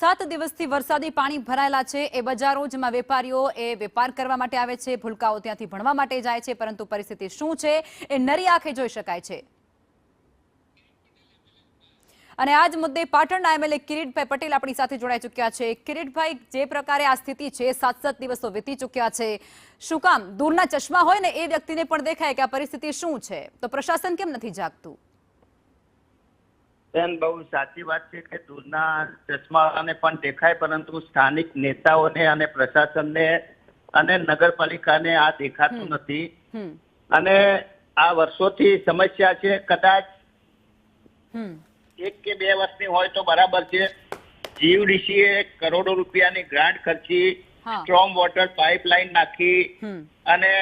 7 દિવસથી વરસાદી પાણી ભરાયેલા છે એ બજારો જેમાં વેપારીઓ એ વેપાર કરવા માટે આવે છે, ભૂલકાઓ ત્યાંથી ભણવા માટે જાય છે, પરંતુ પરિસ્થિતિ શું છે એ નરી આંખે જોઈ શકાય છે। અને આજ મુદ્દે પાટણના એમએલએ કિરીટભાઈ પટેલ આપણી સાથે જોડાઈ ચૂક્યા છે। કિરીટભાઈ, જે પ્રકારે આ સ્થિતિ છે, 7 દિવસો વીતી ચૂક્યા છે, શું કામ દૂરના ચશ્મા હોય ને એ વ્યક્તિને પણ દેખાય કે આ પરિસ્થિતિ શું છે, તો પ્રશાસન કેમ નથી જાગતું? બેન, બહુ સાચી વાત છે કે દૂરના ચશ્માને પણ દેખાય, પરંતુ સ્થાનિક નેતાઓને અને પ્રશાસનને અને નગરપાલિકાને આ દેખાતું નથી। અને આ વર્ષોથી સમસ્યા છે। કદાચ 1 કે 2 વર્ષની હોય તો બરાબર છે। જીયુડીસીએ કરોડો રૂપિયાની ગ્રાન્ટ ખર્ચી, સ્ટ્રોમ વોટર પાઇપલાઇન નાખી અને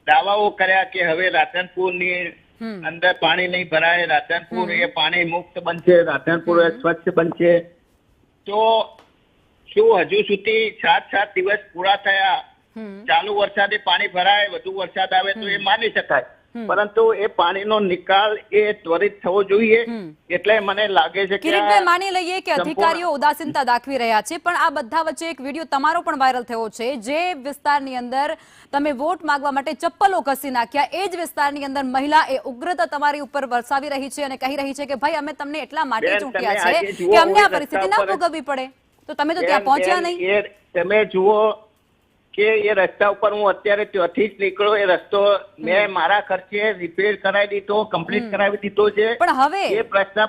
દાવાઓ કર્યા કે હવે રાધનપુરની અંદર પાણી નહીં ભરાય, રાધનપુર એ પાણી મુક્ત બનશે, રાધનપુર સ્વચ્છ બનશે। તો શું હજુ સુધી 7 દિવસ પૂરા થયા, ચાલુ વરસાદે પાણી ભરાય, વધુ વરસાદ આવે તો એ માની શકાય, પરંતુ એ પાણીનો નિકાલ એ ત્વરિત થવો જોઈએ। એટલે મને લાગે છે કે કિરીટભાઈ, માની લઈએ કે અધિકારીઓ ઉદાસીનતા દાખવી રહ્યા છે, પણ આ બધા વચ્ચે એક વિડીયો તમારો પણ વાયરલ થયો છે, જે વિસ્તારની અંદર તમે વોટ માંગવા માટે ચપ્પલો ઘસી નાખ્યા, એ જ વિસ્તારની અંદર મહિલા એ ઉગ્રતા તમારી ઉપર વરસાવી રહી છે અને કહી રહી છે કે ભાઈ અમે તમને એટલા માટે ચૂંટ્યા છે કે અમને આ પરિસ્થિતિ ના ભોગવવી પડે, તો તમે તો ત્યાં પહોંચ્યા નહીં। તમે જુઓ કે એ રસ્તા ઉપર હું અત્યારે ત્યાંથી જ નીકળ્યો, એ રસ્તો મેં મારા ખર્ચે રિપેર કરાવી દીધો, કમ્પ્લીટ કરાવી દીધો છે। પણ હવે એ પ્રશ્ન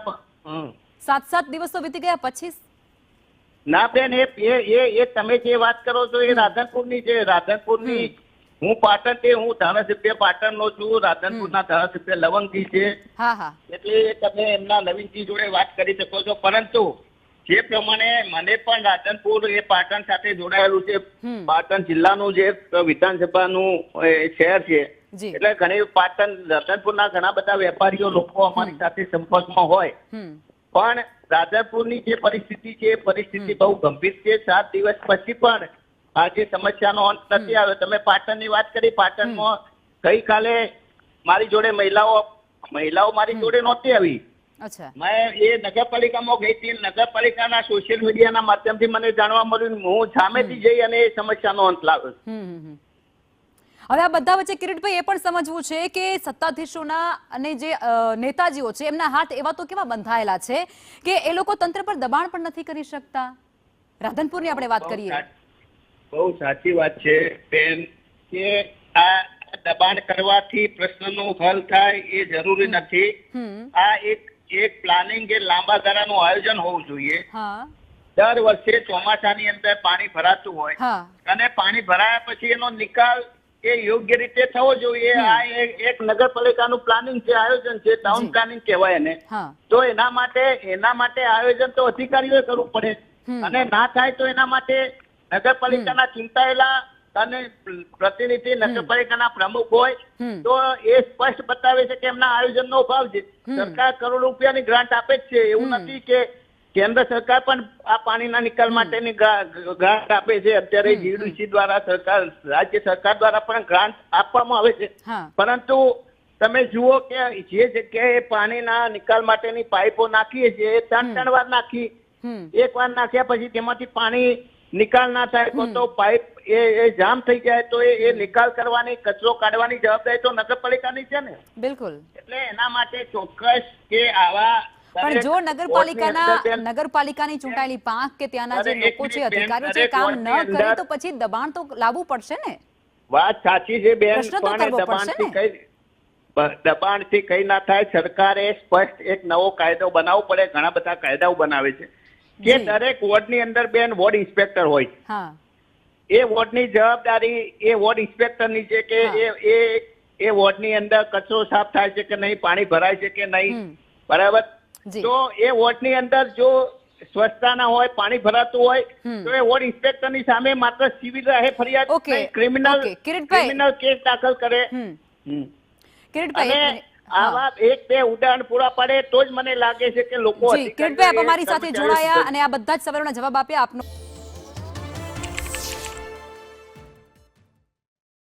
7 દિવસો વીતી ગયા પછી ના બેન, એ તમે જે વાત કરો છો એ રાધનપુરની છે। રાધનપુરની હું પાટણથી, હું ધારાસભ્ય પાટણનો છું, રાધનપુરના ધારાસભ્ય લવંગજી છે, એટલે તમે એમના નવીનજી જોડે વાત કરી શકો છો। પરંતુ જે પ્રમાણે મને પણ રાધનપુર એ પાટણ સાથે જોડાયેલું છે, પાટણ જિલ્લાનું જે વિધાનસભાનું શહેર છે, એટલે ઘણી પાટણ રાધનપુરના ઘણા બધા વેપારીઓ લોકો અમારી સાથે સંપર્કમાં હોય, પણ રાધનપુરની જે પરિસ્થિતિ છે એ પરિસ્થિતિ બહુ ગંભીર છે। 7 દિવસ પછી પણ આ જે સમસ્યાનો અંત નથી આવ્યો। તમે પાટણની વાત કરી, પાટણમાં ગઈકાલે મારી જોડે મહિલાઓ મારી જોડે નહોતી આવી, મેં એ નગરપાલિકામાં ગઈ હતી, નગરપાલિકાના સોશિયલ મીડિયાના માધ્યમથી મને જાણવા મળ્યું, હું સામેથી જઈ અને એ સમસ્યાનો અંત લાવ્યો। હવે આ બધા વચ્ચે કિરીટભાઈ એ પણ સમજવું છે કે સત્તાધીશોના અને જે નેતાજીઓ છે એમના હાથ એવા તો કેવા બંધાયેલા છે કે એ લોકો તંત્ર પર દબાણ પણ નથી કરી શકતા। રાધનપુરની આપણે વાત કરીએ, બહુ સાચી વાત છે બેન, કે આ દબાણ કરવાથી પ્રશ્નનો હલ થાય એ જરૂરી નથી। આ એક પ્લાનિંગ, એ લાંબા ગાળાનું આયોજન હોવું જોઈએ। દર વર્ષે ચોમાસાની અંદર પાણી ભરાતું હોય અને પાણી ભરાયા પછી એનો નિકાલ એ યોગ્ય રીતે થવો જોઈએ। આ એક નગરપાલિકાનું પ્લાનિંગ છે, આયોજન છે, ટાઉન પ્લાનિંગ કહેવાય એને। તો એના માટે આયોજન તો અધિકારીઓએ કરવું પડે, અને ના થાય તો એના માટે નગરપાલિકાના ચૂંટાયેલા અને પ્રતિનિધિ નગરપાલિકાના પ્રમુખ હોય તો એ સ્પષ્ટ બતાવે છે કે એમના આયોજનનો અભાવ છે। સરકાર કરોડો રૂપિયાની ગ્રાન્ટ આપે જ છે, એવું નથી કે કેન્દ્ર સરકાર પણ આ પાણીના નિકાલ માટેની ગ્રાન્ટ આપે છે। અત્યારે જીયુડીસી દ્વારા રાજ્ય સરકાર દ્વારા પણ ગ્રાન્ટ આપવામાં આવે છે, પરંતુ તમે જુઓ કે જે જગ્યાએ પાણીના નિકાલ માટેની પાઇપો નાખીએ છીએ, 3 વાર નાખી, 1 વાર નાખ્યા પછી તેમાંથી પાણી નિકાલ ના થાય તો પાઇપ એ જામ થઈ જાય, તો એ નિકાલ કરવાની, કચરો કાઢવાની જવાબદારી તો નગરપાલિકાની છે ને। બિલકુલ, એટલે એના માટે ચોક્કસ કે આવા, પણ જો નગરપાલિકાની ચૂંટાયેલી પાંખ કે ત્યાંના જે લોકો છે, અધિકારીઓ છે, કામ ન કરે તો પછી દબાણ તો લાવવું પડશે ને। વાત સાચી છે બેન, પણ દબાણથી કઈ ના થાય। સરકારે સ્પષ્ટ એક નવો કાયદો બનાવવો પડે, ઘણા બધા કાયદાઓ બનાવે છે કે દરેક વોર્ડની અંદર બેન વોર્ડ ઇન્સ્પેક્ટર હોય, એ વોર્ડની જવાબદારી એ વોર્ડ ઇન્સ્પેક્ટરની છે કે એ વોર્ડની અંદર કચરો સાફ થાય છે કે નહીં, પાણી ભરાય છે કે નહીં, બરાબર? તો એ વોર્ડની અંદર જો સ્વચ્છતા ના હોય, પાણી ભરાતું હોય, તો એ વોર્ડ ઇન્સ્પેક્ટરની સામે માત્ર સિવિલ રાહે ફરિયાદ, ક્રિમિનલ કેસ દાખલ કરે। કિરીટભાઈ, આવા 1-2 ઉદાહરણ પૂરા પડે તો જ મને લાગે છે કે લોકો કિરીટભાઈ આપ અમારી સાથે જોડાયા અને આ બધા જ સવાલોના જવાબ આપ્યા આપનો